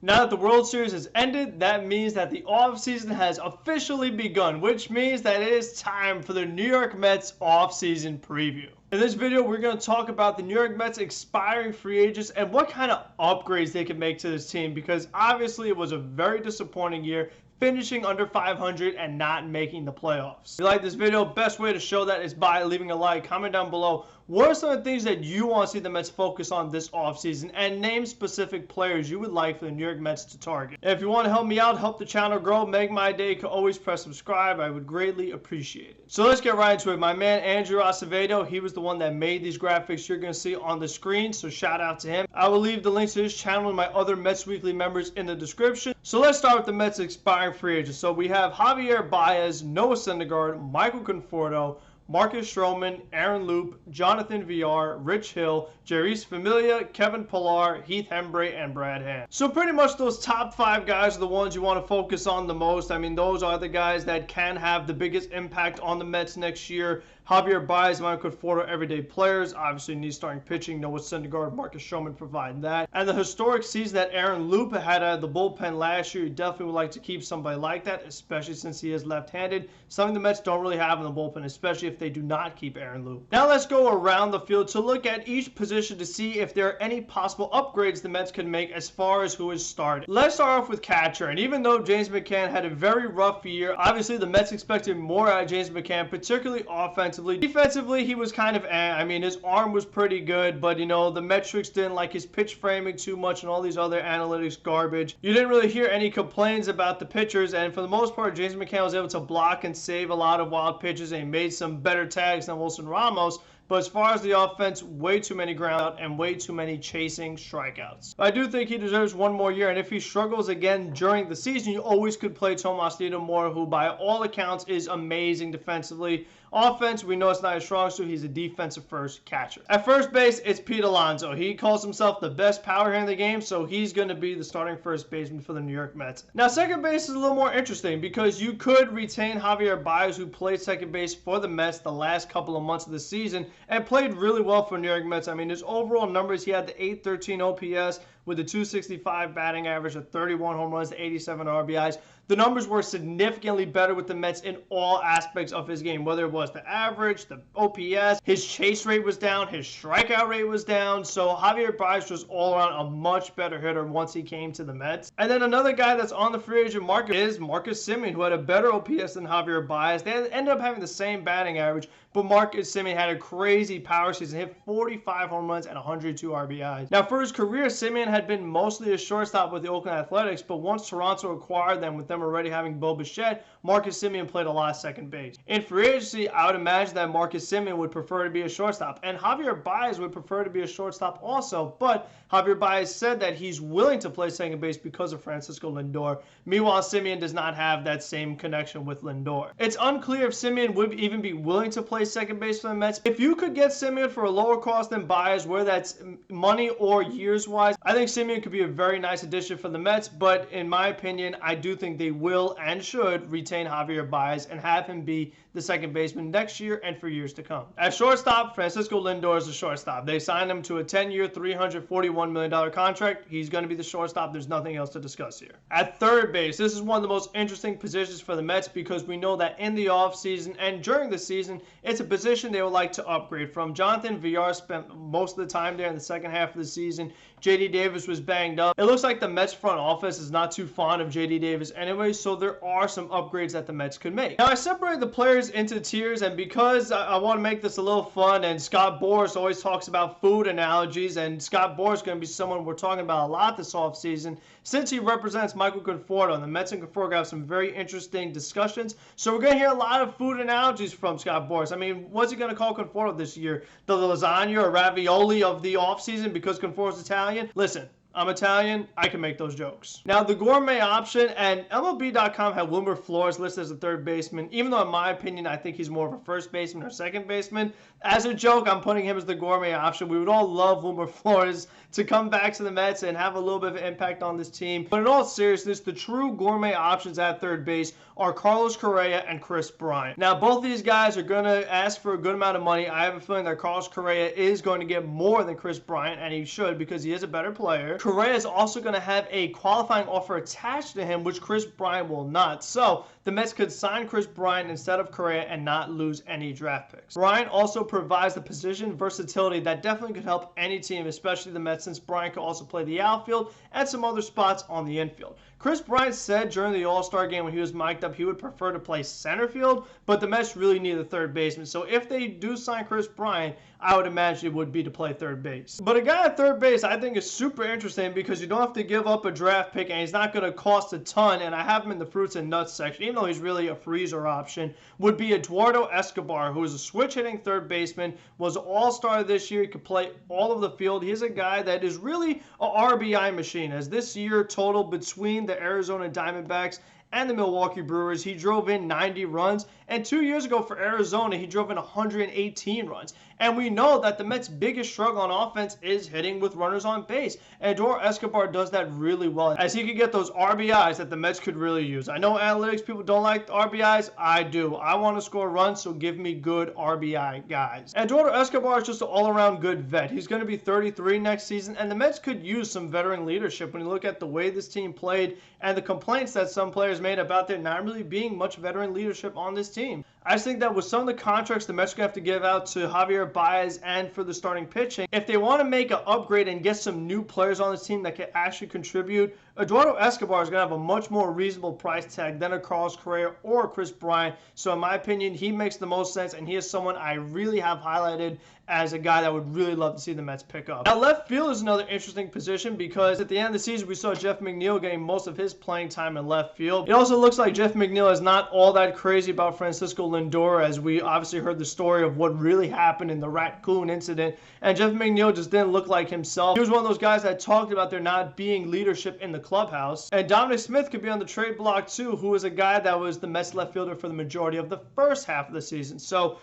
Now that the World Series has ended, that means that the offseason has officially begun, which means that it is time for the New York Mets offseason preview. In this video, we're going to talk about the New York Mets expiring free agents and what kind of upgrades they can make to this team, because obviously it was a very disappointing year, finishing under 500 and not making the playoffs. If you like this video, best way to show that is by leaving a like. Comment down below what are some of the things that you want to see the Mets focus on this offseason, and name specific players you would like for the New York Mets to target. And if you want to help me out, help the channel grow, make my day, you can always press subscribe. I would greatly appreciate it. So let's get right into it. My man Andrew Acevedo, he was the one that made these graphics you're going to see on the screen, so shout out to him. I will leave the links to his channel and my other Mets Weekly members in the description. So let's start with the Mets expiring free agents. So we have Javier Baez, Noah Syndergaard, Michael Conforto, Marcus Stroman, Aaron Loup, Jonathan Villar, Rich Hill, Jeurys Familia, Kevin Pillar, Heath Hembree, and Brad Hand. So pretty much those top 5 guys are the ones you want to focus on the most. I mean, those are the guys that can have the biggest impact on the Mets next year. Javier Baez, Michael Conforto, everyday players. Obviously need starting pitching. Noah Syndergaard, Marcus Stroman provide that. And the historic season that Aaron Loup had out of the bullpen last year, you definitely would like to keep somebody like that, especially since he is left-handed. Something the Mets don't really have in the bullpen, especially if they do not keep Aaron Loup. Now let's go around the field to look at each position to see if there are any possible upgrades the Mets can make as far as who is starting. Let's start off with catcher. And even though James McCann had a very rough year, obviously the Mets expected more out of James McCann, particularly offensively. Defensively, he was kind of I mean, his arm was pretty good, but you know, the metrics didn't like his pitch framing too much and all these other analytics garbage. You didn't really hear any complaints about the pitchers, and for the most part, James McCann was able to block and save a lot of wild pitches, and he made some better tags than Wilson Ramos. But as far as the offense, way too many ground out and way too many chasing strikeouts. I do think he deserves one more year, and if he struggles again during the season, you always could play Tomas Niedermohr, who by all accounts is amazing defensively. Offense, we know it's not his strong suit. He's a defensive first catcher. At first base, it's Pete Alonso. He calls himself the best power hitter in the game, so he's going to be the starting first baseman for the New York Mets. Now, second base is a little more interesting because you could retain Javier Baez, who played second base for the Mets the last couple of months of the season and played really well for New York Mets. I mean, his overall numbers, he had the .813 OPS with a .265 batting average, a 31 home runs, 87 RBIs. The numbers were significantly better with the Mets in all aspects of his game, whether it was the average, the OPS, his chase rate was down, his strikeout rate was down. So Javier Baez was all around a much better hitter once he came to the Mets. And then another guy that's on the free agent market is Marcus Semien, who had a better OPS than Javier Baez. They ended up having the same batting average, but Marcus Semien had a crazy power season, hit 45 home runs and 102 RBIs. Now, for his career, Semien had been mostly a shortstop with the Oakland Athletics, but once Toronto acquired them, with them already having Bo Bichette, Marcus Semien played a lot of second base. In free agency, I would imagine that Marcus Semien would prefer to be a shortstop, and Javier Baez would prefer to be a shortstop also, but Javier Baez said that he's willing to play second base because of Francisco Lindor. Meanwhile, Semien does not have that same connection with Lindor. It's unclear if Semien would even be willing to play second base for the Mets. If you could get Semien for a lower cost than Baez, whether that's money or years wise, I think Semien could be a very nice addition for the Mets, but in my opinion, I do think they will and should retain Javier Baez and have him be the second baseman next year and for years to come. At shortstop, Francisco Lindor is the shortstop. They signed him to a 10-year, $341 million contract. He's going to be the shortstop. There's nothing else to discuss here. At third base, this is one of the most interesting positions for the Mets because we know that in the offseason and during the season, it's a position they would like to upgrade from. Jonathan Villar spent most of the time there in the second half of the season. J.D. Davis was banged up. It looks like the Mets front office is not too fond of J.D. Davis anyway, so there are some upgrades that the Mets could make. Now, I separated the players into tiers, and because I want to make this a little fun, and Scott Boras always talks about food analogies, and Scott Boras is going to be someone we're talking about a lot this offseason since he represents Michael Conforto, and the Mets and Conforto have some very interesting discussions. So we're going to hear a lot of food analogies from Scott Boras. I mean, what's he going to call Conforto this year? The lasagna or ravioli of the offseason because Conforto's Italian? Listen, I'm Italian, I can make those jokes. Now, the gourmet option, and MLB.com had Wilmer Flores listed as a third baseman, even though in my opinion, I think he's more of a first baseman or second baseman. As a joke, I'm putting him as the gourmet option. We would all love Wilmer Flores to come back to the Mets and have a little bit of an impact on this team. But in all seriousness, the true gourmet options at third base are Carlos Correa and Kris Bryant. Now, both these guys are going to ask for a good amount of money. I have a feeling that Carlos Correa is going to get more than Kris Bryant, and he should because he is a better player. Correa is also going to have a qualifying offer attached to him, which Kris Bryant will not. So the Mets could sign Kris Bryant instead of Correa and not lose any draft picks. Bryant also provides the position versatility that definitely could help any team, especially the Mets, since Bryant could also play the outfield and some other spots on the infield. Kris Bryant said during the All-Star game when he was mic'd up he would prefer to play center field, but the Mets really need a third baseman. So if they do sign Kris Bryant, I would imagine it would be to play third base. But a guy at third base I think is super interesting because you don't have to give up a draft pick and he's not going to cost a ton, and I have him in the fruits and nuts section, even though he's really a freezer option, would be Eduardo Escobar, who is a switch-hitting third baseman, was an all-star this year. He could play all of the field. He's a guy that is really a RBI machine, as this year total between the Arizona Diamondbacks and the Milwaukee Brewers, he drove in 90 runs, and 2 years ago for Arizona, he drove in 118 runs. And we know that the Mets' biggest struggle on offense is hitting with runners on base. And Eduardo Escobar does that really well, as he could get those RBIs that the Mets could really use. I know analytics people don't like the RBIs. I do. I want to score runs, so give me good RBI guys. Eduardo Escobar is just an all-around good vet. He's going to be 33 next season, and the Mets could use some veteran leadership when you look at the way this team played and the complaints that some players made about there not really being much veteran leadership on this team. I just think that with some of the contracts the Mets are going to have to give out to Javier Baez and for the starting pitching, if they want to make an upgrade and get some new players on this team that can actually contribute, Eduardo Escobar is going to have a much more reasonable price tag than a Carlos Correa or Kris Bryant. So in my opinion, he makes the most sense, and he is someone I really have highlighted as a guy that would really love to see the Mets pick up. Now, left field is another interesting position because at the end of the season, we saw Jeff McNeil getting most of his playing time in left field. It also looks like Jeff McNeil is not all that crazy about Francisco Lindor, as we obviously heard the story of what really happened in the raccoon incident, and Jeff McNeil just didn't look like himself. He was one of those guys that talked about there not being leadership in the clubhouse. And Dominic Smith could be on the trade block too, who was a guy that was the Mets left fielder for the majority of the first half of the season. So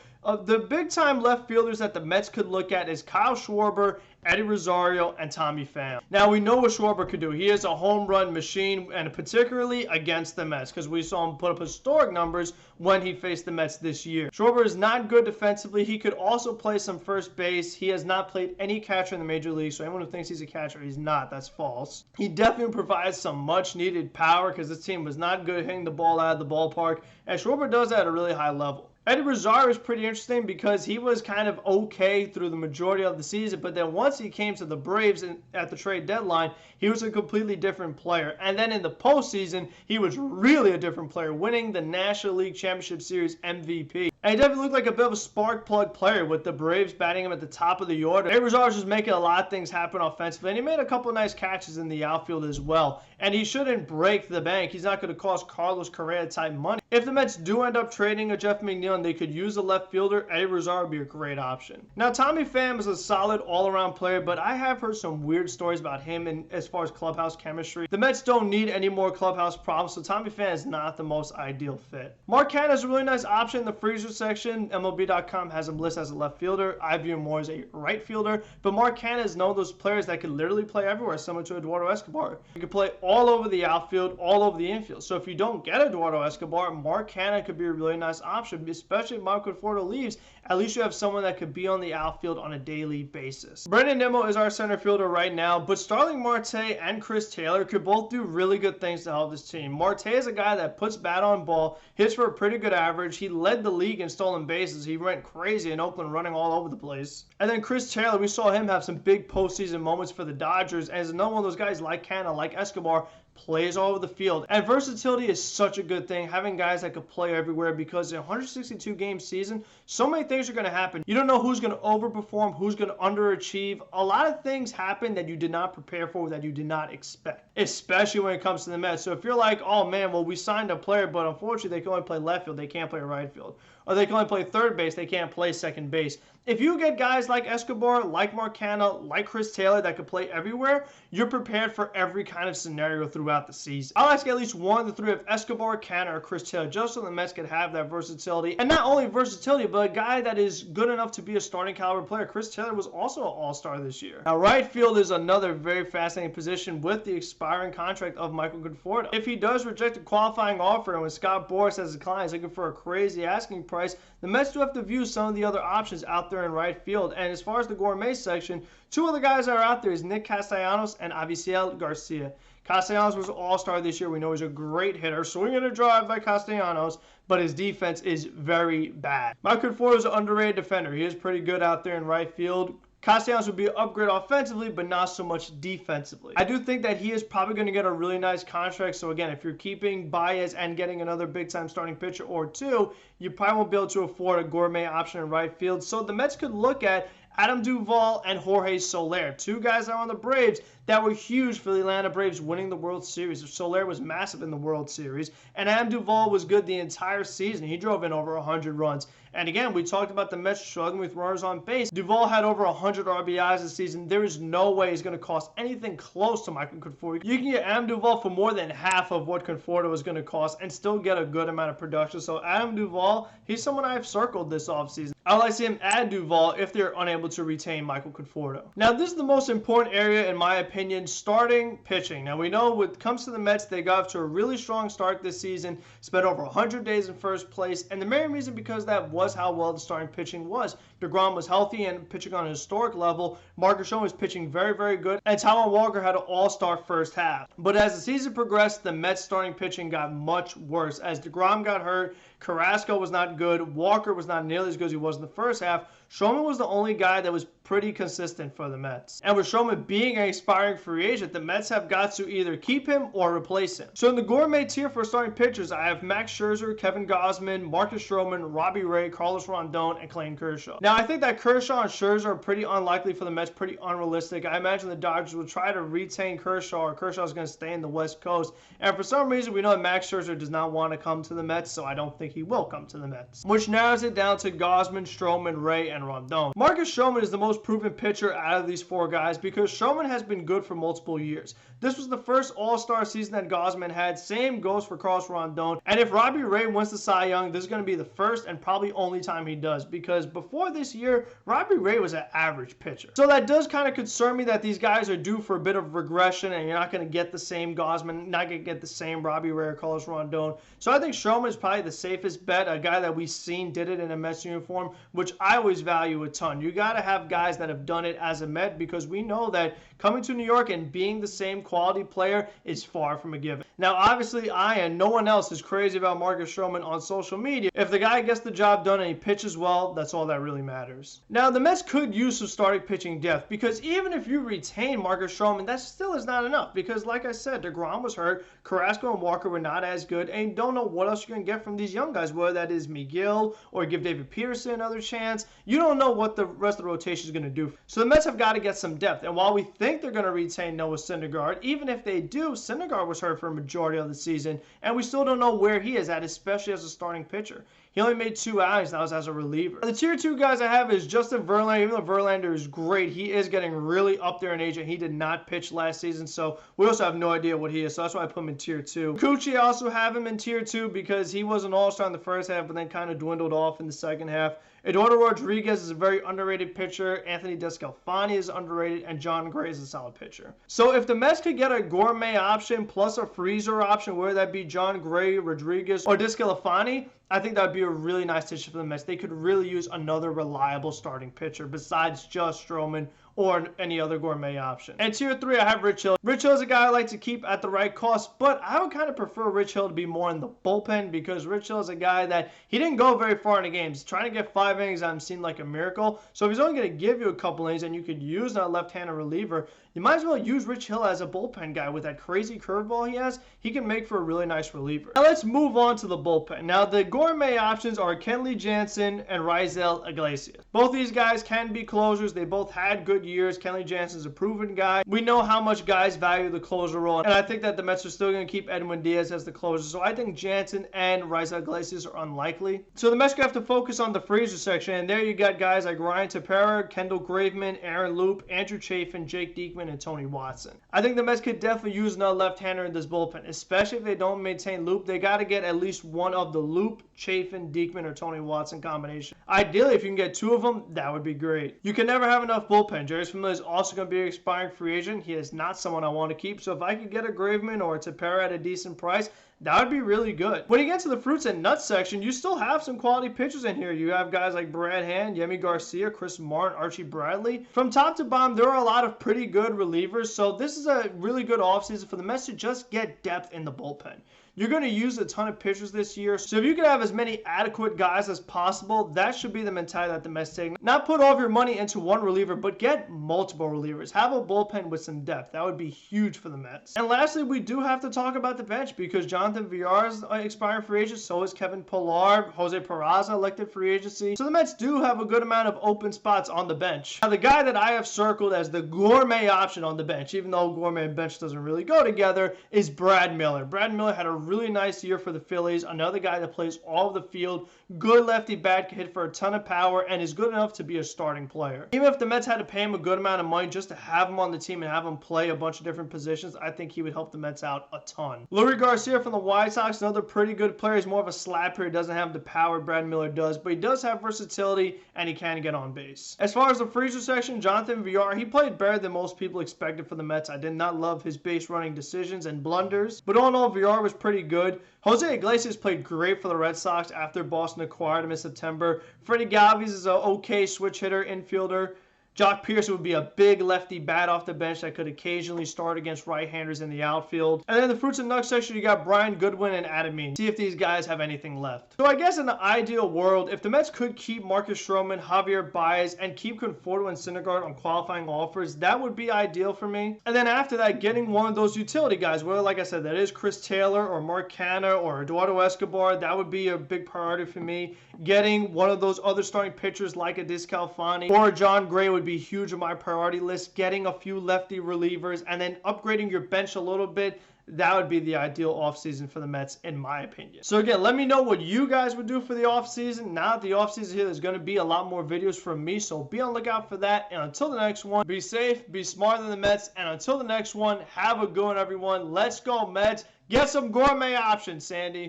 the big-time left fielders that the Mets could look at is Kyle Schwarber, Eddie Rosario, and Tommy Pham. Now, we know what Schwarber could do. He is a home run machine, and particularly against the Mets, because we saw him put up historic numbers when he faced the Mets this year. Schwarber is not good defensively. He could also play some first base. He has not played any catcher in the major league, so anyone who thinks he's a catcher, he's not. That's false. He definitely provides some much-needed power because this team was not good hitting the ball out of the ballpark, and Schwarber does that at a really high level. Eddie Rosario is pretty interesting because he was kind of okay through the majority of the season, but then once he came to the Braves at the trade deadline, he was a completely different player. And then in the postseason, he was really a different player, winning the National League Championship Series MVP. And he definitely looked like a bit of a spark plug player with the Braves batting him at the top of the order. Eddie Rosario was just making a lot of things happen offensively, and he made a couple of nice catches in the outfield as well. And he shouldn't break the bank. He's not going to cost Carlos Correa type money. If the Mets do end up trading a Jeff McNeil and they could use a left fielder, Eddie Rosario would be a great option. Now, Tommy Pham is a solid all-around player, but I have heard some weird stories about him and as far as clubhouse chemistry. The Mets don't need any more clubhouse problems, so Tommy Pham is not the most ideal fit. Mark Canha is a really nice option in the freezer section. MLB.com has him listed as a left fielder. I view him more as a right fielder, but Mark Canha is one of those players that can literally play everywhere, similar to Eduardo Escobar. He can play all over the outfield, all over the infield. So if you don't get Eduardo Escobar, Mark Canha could be a really nice option, especially if Michael Conforto leaves. At least you have someone that could be on the outfield on a daily basis. Brandon Nimmo is our center fielder right now, but Starling Marte and Chris Taylor could both do really good things to help this team. Marte is a guy that puts bat on ball, hits for a pretty good average. He led the league in stolen bases. He went crazy in Oakland, running all over the place. And then Chris Taylor, we saw him have some big postseason moments for the Dodgers, and is another one of those guys like Canha, like Escobar, plays all over the field. And versatility is such a good thing, having guys that could play everywhere, because in a 162 game season, so many things are going to happen. You don't know who's going to overperform, who's going to underachieve. A lot of things happen that you did not prepare for, that you did not expect, especially when it comes to the Mets. So if you're like, oh man, well, we signed a player, but unfortunately they can only play left field, they can't play right field. Or they can only play third base, they can't play second base. If you get guys like Escobar, like Mark Canha, like Chris Taylor that could play everywhere, you're prepared for every kind of scenario throughout the season. I'll ask at least one of the three of Escobar, Canha, or Chris Taylor, just so the Mets could have that versatility. And not only versatility, but a guy that is good enough to be a starting caliber player. Chris Taylor was also an all-star this year. Now, right field is another very fascinating position with the expiring contract of Michael Conforto. If he does reject a qualifying offer, and when Scott Boras has declined, he's looking for a crazy asking price, price, the Mets do have to view some of the other options out there in right field. And as far as the gourmet section, two other guys that are out there is Nick Castellanos and Avisail Garcia. Castellanos was an all-star this year. We know he's a great hitter. Swinging a drive by Castellanos, but his defense is very bad. Michael Conforto is an underrated defender. He is pretty good out there in right field. Castellanos would be an upgrade offensively, but not so much defensively. I do think that he is probably going to get a really nice contract. So again, if you're keeping Baez and getting another big-time starting pitcher or two, you probably won't be able to afford a gourmet option in right field. So the Mets could look at Adam Duvall and Jorge Soler, two guys that are on the Braves that were huge for the Atlanta Braves winning the World Series. Soler was massive in the World Series, and Adam Duvall was good the entire season. He drove in over 100 runs. And again, we talked about the Mets struggling with runners on base. Duvall had over 100 RBIs this season. There is no way he's going to cost anything close to Michael Conforto. You can get Adam Duvall for more than half of what Conforto is going to cost and still get a good amount of production. So Adam Duvall, he's someone I've circled this offseason. I would like to see him add Duvall if they're unable to retain Michael Conforto. Now, this is the most important area, in my opinion, starting pitching. Now, we know when it comes to the Mets, they got off to a really strong start this season, spent over 100 days in first place, and the main reason because that was how well the starting pitching was. DeGrom was healthy and pitching on a historic level. Marcus Stroman was pitching very, very good, and Taijuan Walker had an all-star first half. But as the season progressed, the Mets starting pitching got much worse. As DeGrom got hurt, Carrasco was not good, Walker was not nearly as good as he was in the first half. Stroman was the only guy that was pretty consistent for the Mets. And with Stroman being an expiring free agent, the Mets have got to either keep him or replace him. So in the gourmet tier for starting pitchers, I have Max Scherzer, Kevin Gausman, Marcus Stroman, Robbie Ray, Carlos Rondon, and Clayton Kershaw. Now, I think that Kershaw and Scherzer are pretty unlikely for the Mets, pretty unrealistic. I imagine the Dodgers will try to retain Kershaw, or Kershaw is going to stay in the West Coast. And for some reason, we know that Max Scherzer does not want to come to the Mets, so I don't think he will come to the Mets. Which narrows it down to Gausman, Stroman, Ray, and Rondon. Marcus Stroman is the most proven pitcher out of these four guys because Stroman has been good for multiple years. This was the first All-Star season that Gausman had. Same goes for Carlos Rondon. And if Robbie Ray wins the Cy Young, this is going to be the first and probably only time he does, because before this year, Robbie Ray was an average pitcher. So that does kind of concern me that these guys are due for a bit of regression, and you're not going to get the same Gausman, not going to get the same Robbie Ray or Carlos Rondon. So I think Stroman is probably the safest bet, a guy that we've seen did it in a Mets uniform, which I always value a ton. You got to have guys that have done it as a Met, because we know that coming to New York and being the same quality player is far from a given. Now, obviously, I and no one else is crazy about Marcus Stroman on social media. If the guy gets the job done and he pitches well, that's all that really matters. Now, the Mets could use some starting pitching depth, because even if you retain Marcus Stroman, that still is not enough, because like I said, DeGrom was hurt, Carrasco and Walker were not as good, and you don't know what else you're going to get from these young guys, whether that is Miguel or give David Peterson another chance. You don't know what the rest of the rotation is going to do. So the Mets have got to get some depth, and while we think they're going to retain Noah Syndergaard, even if they do, Syndergaard was hurt for a majority of the season, and we still don't know where he is at, especially as a starting pitcher. He only made 2 outings, that was as a reliever. The tier 2 guys I have is Justin Verlander. Even though Verlander is great, he is getting really up there in age, and he did not pitch last season, so we also have no idea what he is, so that's why I put him in tier 2. Kikuchi, I also have him in tier 2 because he was an all-star in the first half, but then kind of dwindled off in the second half. Eduardo Rodriguez is a very underrated pitcher. Anthony Descalfani is underrated, and John Gray is a solid pitcher. So if the Mets could get a gourmet option plus a freezer option, whether that be John Gray, Rodriguez, or Descalfani, I think that would be a really nice addition for the Mets. They could really use another reliable starting pitcher besides just Stroman or any other gourmet option. And tier 3, I have Rich Hill. Rich Hill is a guy I like to keep at the right cost, but I would kind of prefer Rich Hill to be more in the bullpen, because Rich Hill is a guy that he didn't go very far in the games. Trying to get 5 innings seemed like a miracle. So if he's only going to give you a couple innings and you could use a left-handed reliever, you might as well use Rich Hill as a bullpen guy. With that crazy curveball he has, he can make for a really nice reliever. Now let's move on to the bullpen. Now the gourmet options are Kenley Jansen and Raisel Iglesias. Both these guys can be closers. They both had good years. Kenley Jansen's a proven guy. We know how much guys value the closer role, and I think that the Mets are still going to keep Edwin Diaz as the closer. So I think Jansen and Raisel Iglesias are unlikely. So the Mets have to focus on the freezer section, and there you got guys like Ryan Tepera, Kendall Graveman, Aaron Loup, Andrew Chafin, Jake Diekman, and Tony Watson. I think the Mets could definitely use another left-hander in this bullpen, especially if they don't maintain Loup. They got to get at least one of the Loup, Chafin, Diekman, or Tony Watson combination. Ideally, if you can get 2 of them, that would be great. You can never have enough bullpen. Jerry Familia is also going to be an expiring free agent. He is not someone I want to keep, so if I could get a Graveman or a Tepera at a decent price, that would be really good. When you get to the fruits and nuts section, you still have some quality pitchers in here. You have guys like Brad Hand, Yemi Garcia, Chris Martin, Archie Bradley. From top to bottom, there are a lot of pretty good relievers, so this is a really good offseason for the Mets to just get depth in the bullpen. You're going to use a ton of pitchers this year, so if you can have as many adequate guys as possible, that should be the mentality that the Mets take. Not put all of your money into one reliever, but get multiple relievers. Have a bullpen with some depth. That would be huge for the Mets. And lastly, we do have to talk about the bench because Jonathan Villar is expiring free agent, so is Kevin Pillar, Jose Peraza elected free agency. So the Mets do have a good amount of open spots on the bench. Now, the guy that I have circled as the gourmet option on the bench, even though gourmet and bench doesn't really go together, is Brad Miller. Brad Miller had a really nice year for the Phillies. Another guy that plays all of the field. Good lefty bat, can hit for a ton of power, and is good enough to be a starting player. Even if the Mets had to pay him a good amount of money just to have him on the team and have him play a bunch of different positions, I think he would help the Mets out a ton. Luis Garcia from the White Sox, another pretty good player. He's more of a slapper. He doesn't have the power Brad Miller does, but he does have versatility, and he can get on base. As far as the freezer section, Jonathan Villar, he played better than most people expected for the Mets. I did not love his base running decisions and blunders, but all in all, Villar was pretty good. Jose Iglesias played great for the Red Sox after Boston acquired him in September. Freddie Galvis is an okay switch hitter, infielder. Jock Pearson would be a big lefty bat off the bench that could occasionally start against right-handers in the outfield. And then the fruits and nuts section, you got Brian Goodwin and Adam Means. See if these guys have anything left. So I guess in the ideal world, if the Mets could keep Marcus Stroman, Javier Baez, and keep Conforto and Syndergaard on qualifying offers, that would be ideal for me. And then after that, getting one of those utility guys, whether, like I said, that is Chris Taylor or Mark Canha or Eduardo Escobar, that would be a big priority for me. Getting one of those other starting pitchers like a Descalfani or John Gray would be huge on my priority list. Getting a few lefty relievers and then upgrading your bench a little bit, that would be the ideal offseason for the Mets, in my opinion. So again, let me know what you guys would do for the offseason. Now that the offseason here, there's going to be a lot more videos from me, so be on the lookout for that. And until the next one, be safe, be smarter than the Mets, and until the next one, have a good one, everyone. Let's go, Mets. Get some gourmet options, Sandy.